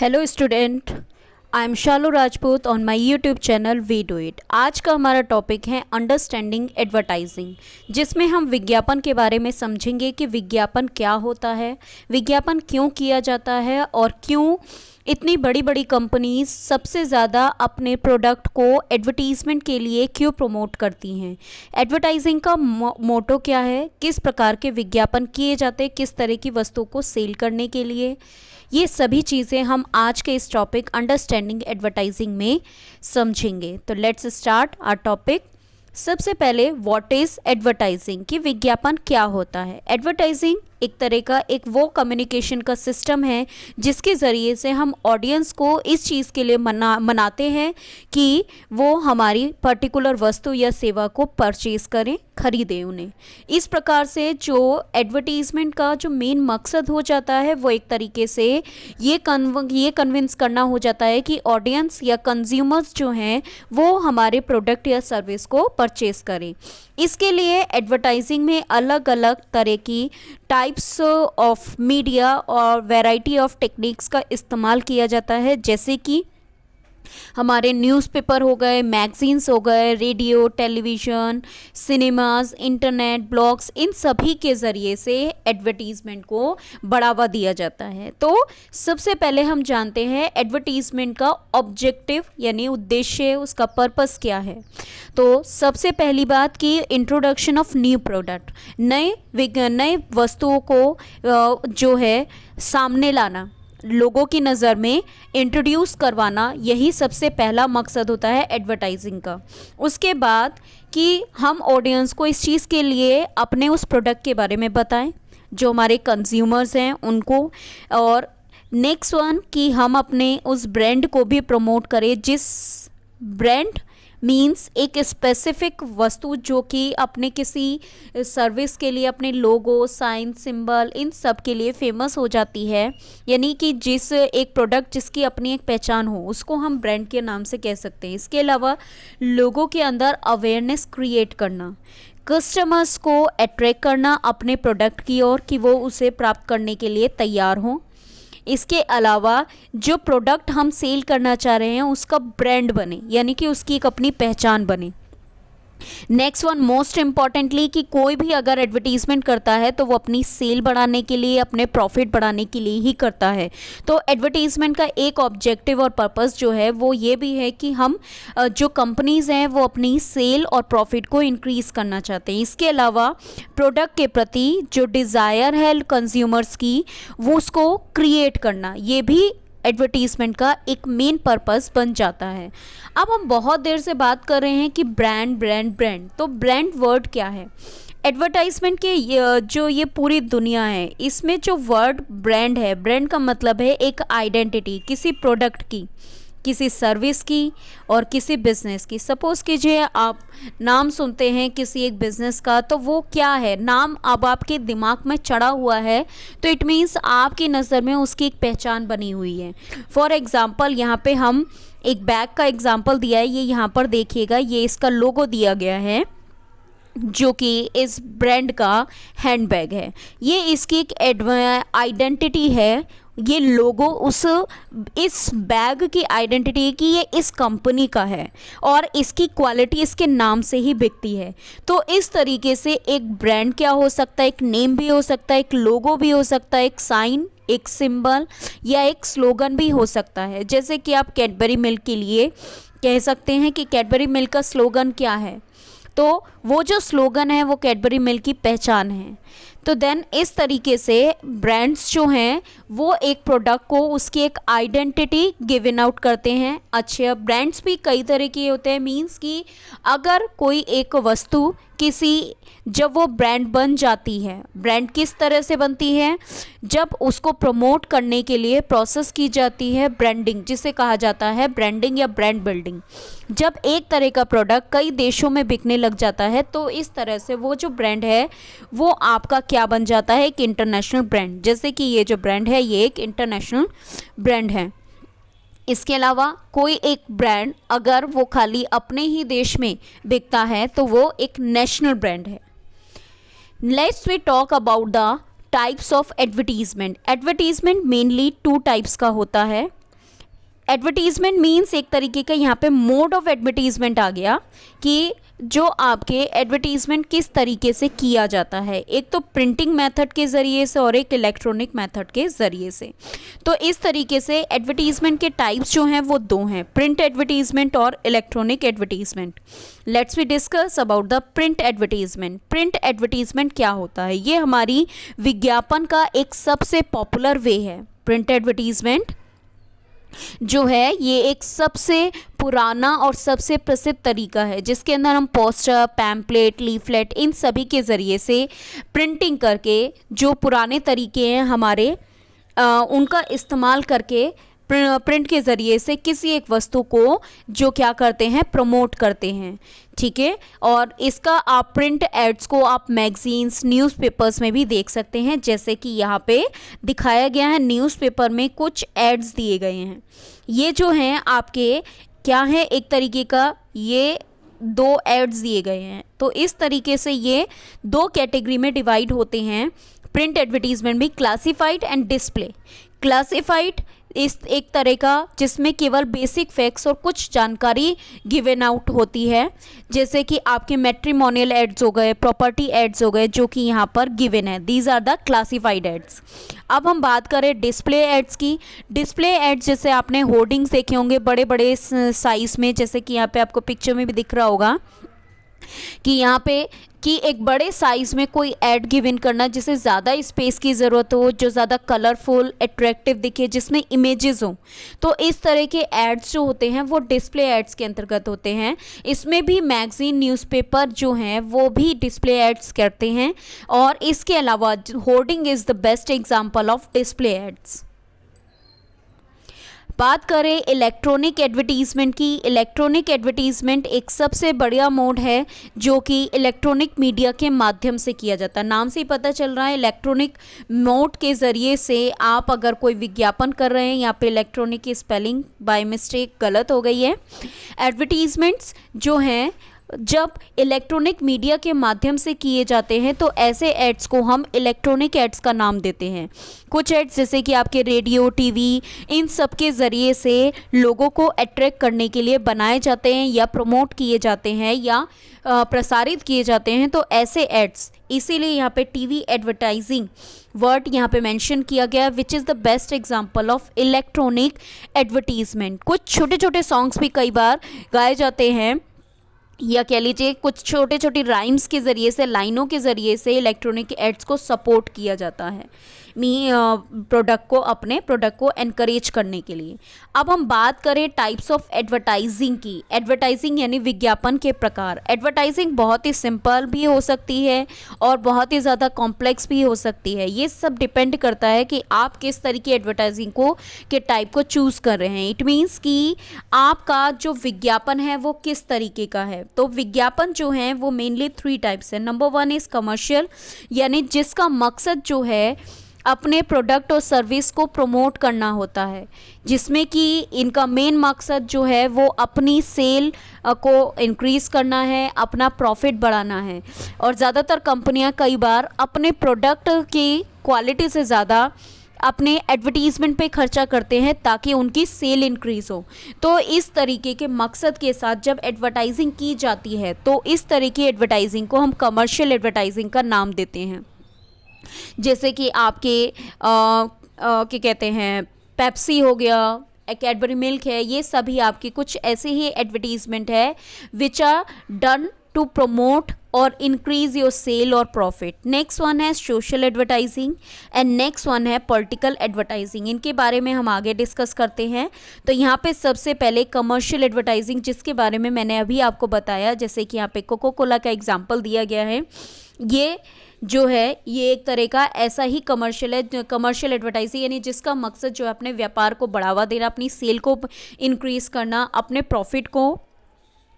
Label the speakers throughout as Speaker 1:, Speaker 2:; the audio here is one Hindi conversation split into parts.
Speaker 1: Hello student, I am Shalu Rajput on my YouTube channel we do it. आज का हमारा टॉपिक है अंडरस्टैंडिंग एडवर्टाइजिंग, जिसमें हम विज्ञापन के बारे में समझेंगे कि विज्ञापन क्या होता है, विज्ञापन क्यों किया जाता है और क्यों इतनी बड़ी बड़ी कंपनीज सबसे ज़्यादा अपने प्रोडक्ट को एडवर्टीज़मेंट के लिए क्यों प्रमोट करती हैं। एडवर्टाइजिंग का मोटो क्या है, किस प्रकार के विज्ञापन किए जाते हैं किस तरह की वस्तु को सेल करने के लिए, ये सभी चीज़ें हम आज के इस टॉपिक अंडरस्टैंडिंग एडवर्टाइजिंग में समझेंगे। तो लेट्स स्टार्ट आवर टॉपिक। सबसे पहले व्हाट इज़ एडवर्टाइजिंग, कि विज्ञापन क्या होता है। एडवर्टाइजिंग एक तरह का एक वो कम्युनिकेशन का सिस्टम है जिसके ज़रिए से हम ऑडियंस को इस चीज़ के लिए मनाते हैं कि वो हमारी पर्टिकुलर वस्तु या सेवा को परचेज़ करें, खरीदें उन्हें। इस प्रकार से जो एडवर्टीज़मेंट का जो मेन मकसद हो जाता है वो एक तरीके से ये कन्विंस करना हो जाता है कि ऑडियंस या कंज्यूमर्स जो हैं वो हमारे प्रोडक्ट या सर्विस को परचेज़ करें। इसके लिए एडवर्टाइजिंग में अलग अलग तरह की टाइप्स ऑफ मीडिया और वैरायटी ऑफ टेक्निक्स का इस्तेमाल किया जाता है, जैसे कि हमारे न्यूज़पेपर हो गए, मैगजीन्स हो गए, radio, television, cinemas, internet, blogs, इन सभी के ज़रिए से एडवर्टीज़मेंट को बढ़ावा दिया जाता है। तो सबसे पहले हम जानते हैं एडवर्टीज़मेंट का ऑब्जेक्टिव यानी उद्देश्य, उसका पर्पस क्या है। तो सबसे पहली बात कि इंट्रोडक्शन ऑफ न्यू प्रोडक्ट, नए वस्तुओं को जो है सामने लाना, लोगों की नज़र में इंट्रोड्यूस करवाना, यही सबसे पहला मकसद होता है एडवर्टाइजिंग का। उसके बाद कि हम ऑडियंस को इस चीज़ के लिए अपने उस प्रोडक्ट के बारे में बताएं जो हमारे कंज्यूमर्स हैं उनको, और नेक्स्ट वन कि हम अपने उस ब्रांड को भी प्रमोट करें, जिस ब्रांड मीन्स एक स्पेसिफिक वस्तु जो कि अपने किसी सर्विस के लिए अपने लोगो, साइन, सिंबल, इन सब के लिए फेमस हो जाती है, यानी कि जिस एक प्रोडक्ट जिसकी अपनी एक पहचान हो उसको हम ब्रांड के नाम से कह सकते हैं। इसके अलावा लोगों के अंदर अवेयरनेस क्रिएट करना, कस्टमर्स को अट्रैक्ट करना अपने प्रोडक्ट की ओर कि वो उसे प्राप्त करने के लिए तैयार हों। इसके अलावा जो प्रोडक्ट हम सेल करना चाह रहे हैं उसका ब्रांड बने, यानी कि उसकी एक अपनी पहचान बने। नेक्स्ट वन मोस्ट इम्पॉर्टेंटली कि कोई भी अगर एडवर्टीज़मेंट करता है तो वो अपनी सेल बढ़ाने के लिए, अपने प्रॉफिट बढ़ाने के लिए ही करता है। तो एडवर्टीज़मेंट का एक ऑब्जेक्टिव और पर्पस जो है वो ये भी है कि हम जो कंपनीज़ हैं वो अपनी सेल और प्रॉफिट को इंक्रीज़ करना चाहते हैं। इसके अलावा प्रोडक्ट के प्रति जो डिज़ायर है कंज्यूमर्स की वो उसको क्रिएट करना, ये भी एडवर्टीज़मेंट का एक मेन पर्पस बन जाता है। अब हम बहुत देर से बात कर रहे हैं कि ब्रांड ब्रांड ब्रांड, तो ब्रांड वर्ड क्या है। एडवर्टाइजमेंट के जो ये पूरी दुनिया है इसमें जो वर्ड ब्रांड है, ब्रांड का मतलब है एक आइडेंटिटी किसी प्रोडक्ट की, किसी सर्विस की और किसी बिज़नेस की। सपोज़ कीजिए आप नाम सुनते हैं किसी एक बिज़नेस का, तो वो क्या है, नाम अब आपके दिमाग में चढ़ा हुआ है तो इट मीन्स आपकी नज़र में उसकी एक पहचान बनी हुई है। फॉर एग्ज़ाम्पल यहाँ पे हम एक बैग का एग्ज़ाम्पल दिया है, ये यहाँ पर देखिएगा, ये इसका लोगो दिया गया है जो कि इस ब्रांड का हैंडबैग है। ये इसकी एक आइडेंटिटी है, ये लोगो इस बैग की आइडेंटिटी है कि ये इस कंपनी का है और इसकी क्वालिटी इसके नाम से ही बिकती है। तो इस तरीके से एक ब्रांड क्या हो सकता है, एक नेम भी हो सकता है, एक लोगो भी हो सकता है, एक साइन, एक सिंबल या एक स्लोगन भी हो सकता है। जैसे कि आप कैडबरी मिल्क के लिए कह सकते हैं कि कैडबरी मिल्क का स्लोगन क्या है, तो वो जो स्लोगन है वो कैडबरी मिल्क की पहचान है। तो देन इस तरीके से ब्रांड्स जो हैं वो एक प्रोडक्ट को उसकी एक आइडेंटिटी गिवन आउट करते हैं। अच्छे ब्रांड्स भी कई तरह के होते हैं, मींस कि अगर कोई एक वस्तु किसी, जब वो ब्रांड बन जाती है, ब्रांड किस तरह से बनती है, जब उसको प्रमोट करने के लिए प्रोसेस की जाती है ब्रांडिंग, जिसे कहा जाता है ब्रांडिंग या ब्रांड बिल्डिंग। जब एक तरह का प्रोडक्ट कई देशों में बिकने लग जाता है तो इस तरह से वो जो ब्रांड है वो आपका क्या बन जाता है, एक इंटरनेशनल ब्रांड। जैसे कि ये जो ब्रांड है ये एक इंटरनेशनल ब्रांड है। इसके अलावा कोई एक ब्रांड अगर वो खाली अपने ही देश में बिकता है तो वो एक नेशनल ब्रांड है। Let's we talk about the types of advertisement. Advertisement mainly two types का होता है। एडवर्टीजमेंट मीन्स एक तरीके का यहाँ पे मोड ऑफ एडवर्टीजमेंट आ गया कि जो आपके एडवर्टीजमेंट किस तरीके से किया जाता है, एक तो प्रिंटिंग मेथड के ज़रिए से और एक इलेक्ट्रॉनिक मेथड के ज़रिए से। तो इस तरीके से एडवर्टीजमेंट के टाइप्स जो हैं वो दो हैं, प्रिंट एडवर्टीजमेंट और electronic advertisement. Let's we discuss about the print advertisement. Print advertisement क्या होता है? ये हमारी विज्ञापन का एक सबसे पॉपुलर वे है। प्रिंट एडवर्टीजमेंट जो है ये एक सबसे पुराना और सबसे प्रसिद्ध तरीका है जिसके अंदर हम पोस्टर, पैम्पलेट, लीफलेट इन सभी के ज़रिए से प्रिंटिंग करके, जो पुराने तरीके हैं हमारे उनका इस्तेमाल करके प्रिंट के ज़रिए से किसी एक वस्तु को जो क्या करते हैं, प्रमोट करते हैं। ठीक है, और इसका आप प्रिंट एड्स को आप मैगजीन्स, न्यूज़पेपर्स में भी देख सकते हैं, जैसे कि यहाँ पे दिखाया गया है। न्यूज़पेपर में कुछ एड्स दिए गए हैं। ये जो हैं आपके क्या है, एक तरीके का ये दो एड्स दिए गए हैं। तो इस तरीके से ये दो कैटेगरी में डिवाइड होते हैं प्रिंट एडवर्टीजमेंट भी, क्लासिफाइड एंड डिस्प्ले। क्लासिफाइड इस एक तरह का जिसमें केवल बेसिक फैक्ट्स और कुछ जानकारी गिवन आउट होती है, जैसे कि आपके मैट्रिमोनियल एड्स हो गए, प्रॉपर्टी एड्स हो गए, जो कि यहाँ पर गिवन है। These are the classified ads. अब हम बात करें डिस्प्ले एड्स की। डिस्प्ले एड्स जैसे आपने होर्डिंग्स देखे होंगे बड़े बड़े साइज में, जैसे कि यहाँ पे आपको पिक्चर में भी दिख रहा होगा कि यहाँ पे कि एक बड़े साइज़ में कोई ऐड गिवन करना जिसे ज़्यादा स्पेस की ज़रूरत हो, जो ज़्यादा कलरफुल, अट्रैक्टिव दिखे, जिसमें इमेजेस हों। तो इस तरह के एड्स जो होते हैं वो डिस्प्ले एड्स के अंतर्गत होते हैं। इसमें भी मैगज़ीन, न्यूज़पेपर जो हैं वो भी डिस्प्ले एड्स करते हैं। और इसके अलावा hoarding is the best example of display ads. बात करें इलेक्ट्रॉनिक एडवर्टीज़मेंट की। इलेक्ट्रॉनिक एडवर्टीज़मेंट एक सबसे बढ़िया मोड है जो कि इलेक्ट्रॉनिक मीडिया के माध्यम से किया जाता है। नाम से ही पता चल रहा है, इलेक्ट्रॉनिक मोड के ज़रिए से आप अगर कोई विज्ञापन कर रहे हैं, यहाँ पे इलेक्ट्रॉनिक की स्पेलिंग बाय मिस्टेक गलत हो गई है। एडवर्टीज़मेंट्स जो हैं जब इलेक्ट्रॉनिक मीडिया के माध्यम से किए जाते हैं तो ऐसे एड्स को हम इलेक्ट्रॉनिक एड्स का नाम देते हैं। कुछ एड्स जैसे कि आपके रेडियो, टीवी, इन सब के ज़रिए से लोगों को अट्रैक्ट करने के लिए बनाए जाते हैं या प्रमोट किए जाते हैं या प्रसारित किए जाते हैं। तो ऐसे एड्स, इसीलिए यहाँ पे टीवी एडवर्टाइजिंग वर्ड यहाँ पे मेंशन किया गया, which is the best example of electronic advertisement. कुछ छोटे छोटे सॉन्ग्स भी कई बार गाए जाते हैं, या कह लीजिए कुछ छोटे छोटी राइम्स के ज़रिए से, लाइनों के ज़रिए से इलेक्ट्रॉनिक एड्स को सपोर्ट किया जाता है प्रोडक्ट को, अपने प्रोडक्ट को एनकरेज करने के लिए। अब हम बात करें टाइप्स ऑफ एडवर्टाइजिंग की। एडवर्टाइजिंग यानी विज्ञापन के प्रकार। एडवर्टाइजिंग बहुत ही सिंपल भी हो सकती है और बहुत ही ज़्यादा कॉम्प्लेक्स भी हो सकती है। ये सब डिपेंड करता है कि आप किस तरीके एडवर्टाइजिंग को के टाइप को चूज़ कर रहे हैं। इट मीन्स कि आपका जो विज्ञापन है वो किस तरीके का है। तो विज्ञापन जो है वो मेनली 3 टाइप्स है। नंबर 1 इज़ कमर्शियल, यानी जिसका मकसद जो है अपने प्रोडक्ट और सर्विस को प्रमोट करना होता है, जिसमें कि इनका मेन मकसद जो है वो अपनी सेल को इंक्रीज़ करना है, अपना प्रॉफिट बढ़ाना है। और ज़्यादातर कंपनियां कई बार अपने प्रोडक्ट की क्वालिटी से ज़्यादा अपने एडवर्टीज़मेंट पे खर्चा करते हैं ताकि उनकी सेल इंक्रीज़ हो। तो इस तरीके के मकसद के साथ जब एडवर्टाइजिंग की जाती है तो इस तरह की एडवर्टाइजिंग को हम कमर्शियल एडवर्टाइजिंग का नाम देते हैं। जैसे कि आपके क्या कहते हैं, पेप्सी हो गया, कैडबरी मिल्क है, ये सभी आपके कुछ ऐसे ही एडवर्टीज़मेंट है which are done to promote और इंक्रीज योर सेल और प्रॉफिट। नेक्स्ट वन है social advertising and next one है पॉलिटिकल एडवर्टाइजिंग। इनके बारे में हम आगे डिस्कस करते हैं। तो यहाँ पे सबसे पहले कमर्शियल एडवर्टाइजिंग, जिसके बारे में मैंने अभी आपको बताया, जैसे कि यहाँ पे कोको कोला का एग्जाम्पल दिया गया है। ये जो है ये एक तरह का ऐसा ही कमर्शियल है, कमर्शियल एडवर्टाइजिंग, यानी जिसका मकसद जो है अपने व्यापार को बढ़ावा देना, अपनी सेल को इंक्रीज़ करना, अपने प्रॉफिट को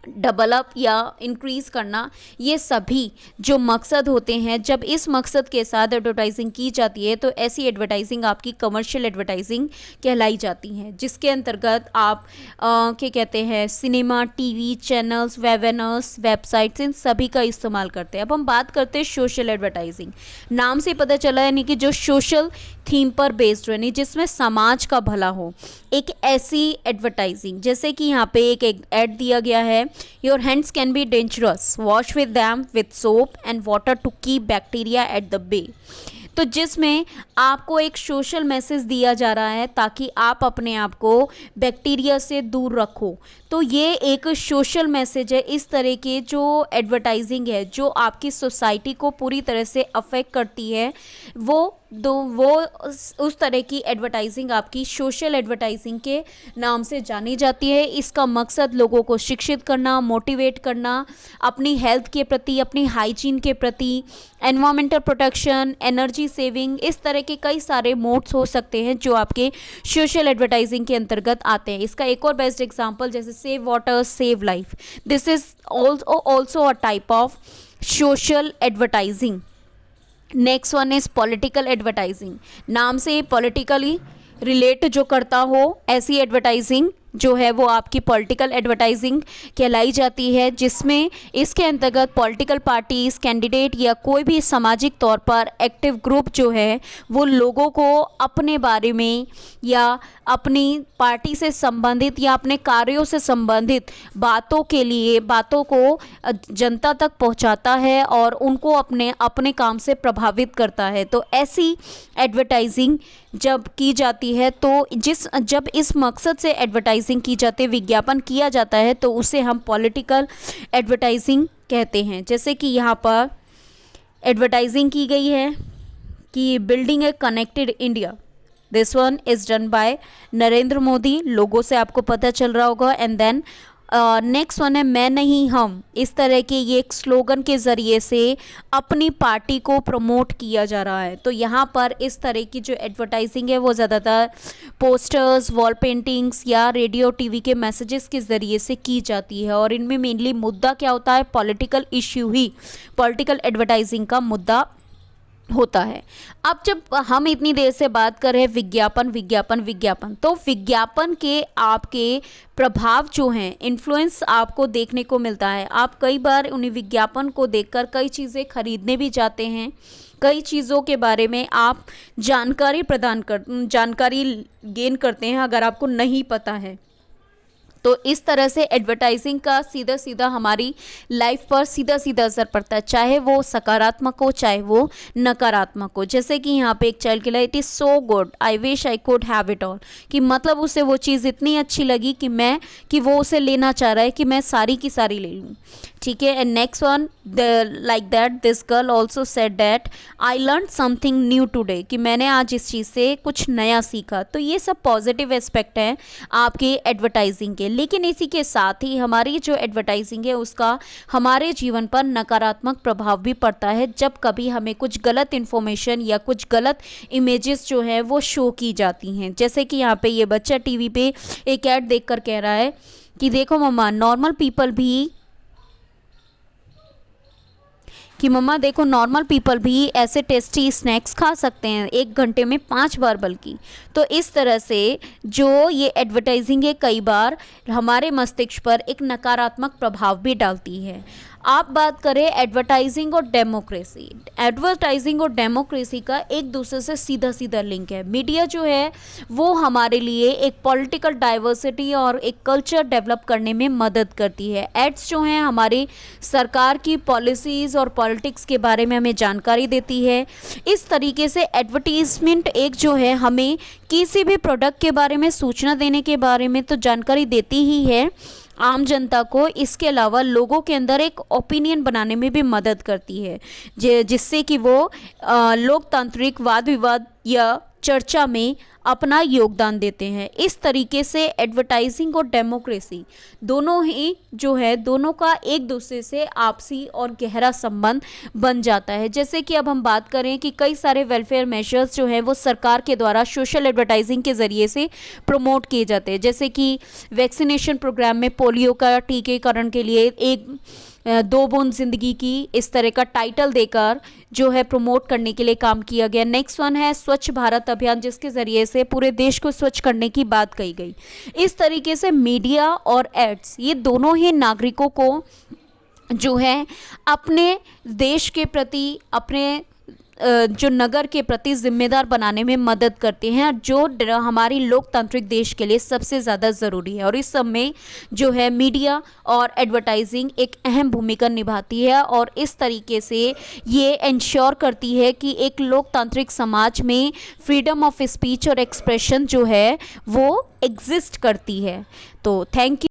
Speaker 1: डेवलप या इंक्रीज़ करना, ये सभी जो मकसद होते हैं, जब इस मकसद के साथ एडवर्टाइजिंग की जाती है तो ऐसी एडवर्टाइजिंग आपकी कमर्शियल एडवर्टाइजिंग कहलाई जाती है, जिसके अंतर्गत आप क्या कहते हैं, cinema, TV channels, webinars, websites, इन सभी का इस्तेमाल करते हैं। अब हम बात करते हैं सोशल एडवर्टाइजिंग। नाम से पता चला यानी कि जो सोशल थीम पर बेस्ड यानी जिसमें समाज का भला हो, एक ऐसी एडवर्टाइजिंग, जैसे कि यहाँ पे एक ऐड दिया गया है, your hands can be dangerous, wash with them with soap and water to keep bacteria at the bay. तो जिसमें आपको एक सोशल मैसेज दिया जा रहा है ताकि आप अपने आप को बैक्टीरिया से दूर रखो। तो ये एक सोशल मैसेज है। इस तरह के जो एडवर्टाइजिंग है जो आपकी सोसाइटी को पूरी तरह से अफेक्ट करती है, वो उस तरह की एडवर्टाइजिंग आपकी सोशल एडवर्टाइजिंग के नाम से जानी जाती है। इसका मकसद लोगों को शिक्षित करना, मोटिवेट करना, अपनी हेल्थ के प्रति, अपनी हाइजीन के प्रति, एनवायरमेंटल प्रोटेक्शन, एनर्जी सेविंग, इस तरह के कई सारे मोड्स हो सकते हैं जो आपके सोशल एडवर्टाइजिंग के अंतर्गत आते हैं। इसका एक और बेस्ट एग्जांपल जैसे save water save life, this is also a type of social advertising. Next one is political advertising. नाम से पॉलिटिकली रिलेट जो करता हो, ऐसी एडवर्टाइजिंग जो है वो आपकी पॉलिटिकल एडवर्टाइजिंग कहलाई जाती है, जिसमें इसके अंतर्गत पॉलिटिकल पार्टीज, कैंडिडेट या कोई भी सामाजिक तौर पर एक्टिव ग्रुप जो है वो लोगों को अपने बारे में या अपनी पार्टी से संबंधित या अपने कार्यों से संबंधित बातों को जनता तक पहुंचाता है और उनको अपने काम से प्रभावित करता है। तो ऐसी एडवर्टाइजिंग जब की जाती है तो जब इस मकसद से एडवर्टाइजिंग की जाती है, विज्ञापन किया जाता है, तो उसे हम पॉलिटिकल एडवर्टाइजिंग कहते हैं। जैसे कि यहाँ पर एडवर्टाइजिंग की गई है कि building A connected India, this one is done by Narendra Modi, लोगों से आपको पता चल रहा होगा। एंड देन नेक्स्ट वन है मैं नहीं हम, इस तरह के ये एक स्लोगन के ज़रिए से अपनी पार्टी को प्रमोट किया जा रहा है। तो यहाँ पर इस तरह की जो एडवर्टाइजिंग है वो ज़्यादातर पोस्टर्स, वॉल पेंटिंग्स या रेडियो टीवी के मैसेजेस के ज़रिए से की जाती है और इनमें मेनली मुद्दा क्या होता है, पॉलिटिकल इश्यू ही पॉलिटिकल एडवर्टाइजिंग का मुद्दा होता है। अब जब हम इतनी देर से बात कर रहे हैं विज्ञापन, तो विज्ञापन के आपके प्रभाव जो हैं, इन्फ्लुएंस आपको देखने को मिलता है। आप कई बार उन्हीं विज्ञापन को देखकर कई चीज़ें खरीदने भी जाते हैं, कई चीज़ों के बारे में आप जानकारी गेन करते हैं अगर आपको नहीं पता है। तो इस तरह से एडवर्टाइजिंग का सीधा हमारी लाइफ पर सीधा असर पड़ता है, चाहे वो सकारात्मक हो चाहे वो नकारात्मक हो। जैसे कि यहाँ पे एक चाइल्ड के लिए it is so good I wish I could have it all, कि मतलब उसे वो चीज़ इतनी अच्छी लगी कि वो उसे लेना चाह रहा है कि मैं सारी की सारी ले लूँ। ठीक है। And next one like that this girl also said that I learn something new today, कि मैंने आज इस चीज़ से कुछ नया सीखा। तो ये सब पॉजिटिव एस्पेक्ट हैं आपके एडवर्टाइजिंग के। लेकिन इसी के साथ ही हमारी जो एडवर्टाइजिंग है उसका हमारे जीवन पर नकारात्मक प्रभाव भी पड़ता है, जब कभी हमें कुछ गलत इन्फॉर्मेशन या कुछ गलत इमेजेस जो है वो शो की जाती हैं। जैसे कि यहाँ पे ये बच्चा टीवी पे एक ऐड देखकर कह रहा है कि देखो मम्मा नॉर्मल पीपल भी ऐसे टेस्टी स्नैक्स खा सकते हैं 1 घंटे में 5 बार बल्कि। तो इस तरह से जो ये एडवर्टाइजिंग है कई बार हमारे मस्तिष्क पर एक नकारात्मक प्रभाव भी डालती है। आप बात करें एडवर्टाइजिंग और डेमोक्रेसी। एडवर्टाइजिंग और डेमोक्रेसी का एक दूसरे से सीधा लिंक है। मीडिया जो है वो हमारे लिए एक पॉलिटिकल डाइवर्सिटी और एक कल्चर डेवलप करने में मदद करती है। एड्स जो हैं हमारी सरकार की पॉलिसीज़ और पॉलिटिक्स के बारे में हमें जानकारी देती है। इस तरीके से एडवर्टीजमेंट एक जो है हमें किसी भी प्रोडक्ट के बारे में सूचना देने के बारे में तो जानकारी देती ही है आम जनता को, इसके अलावा लोगों के अंदर एक ओपिनियन बनाने में भी मदद करती है, जिससे कि वो लोकतांत्रिक वाद विवाद या चर्चा में अपना योगदान देते हैं। इस तरीके से एडवर्टाइजिंग और डेमोक्रेसी दोनों ही जो है, दोनों का एक दूसरे से आपसी और गहरा संबंध बन जाता है। जैसे कि अब हम बात करें कि कई सारे वेलफेयर मेजर्स जो है वो सरकार के द्वारा सोशल एडवर्टाइजिंग के ज़रिए से प्रमोट किए जाते हैं। जैसे कि वैक्सीनेशन प्रोग्राम में पोलियो का टीकाकरण के लिए एक 2 बूंद जिंदगी की, इस तरह का टाइटल देकर जो है प्रमोट करने के लिए काम किया गया। नेक्स्ट वन है स्वच्छ भारत अभियान, जिसके ज़रिए से पूरे देश को स्वच्छ करने की बात कही गई। इस तरीके से मीडिया और एड्स ये दोनों ही नागरिकों को जो है अपने देश के प्रति, अपने जो नगर के प्रति जिम्मेदार बनाने में मदद करते हैं, जो हमारी लोकतांत्रिक देश के लिए सबसे ज़्यादा ज़रूरी है। और इस सब में जो है मीडिया और एडवर्टाइजिंग एक अहम भूमिका निभाती है और इस तरीके से ये इंश्योर करती है कि एक लोकतांत्रिक समाज में फ्रीडम ऑफ स्पीच और एक्सप्रेशन जो है वो एग्जिस्ट करती है। तो थैंक यू।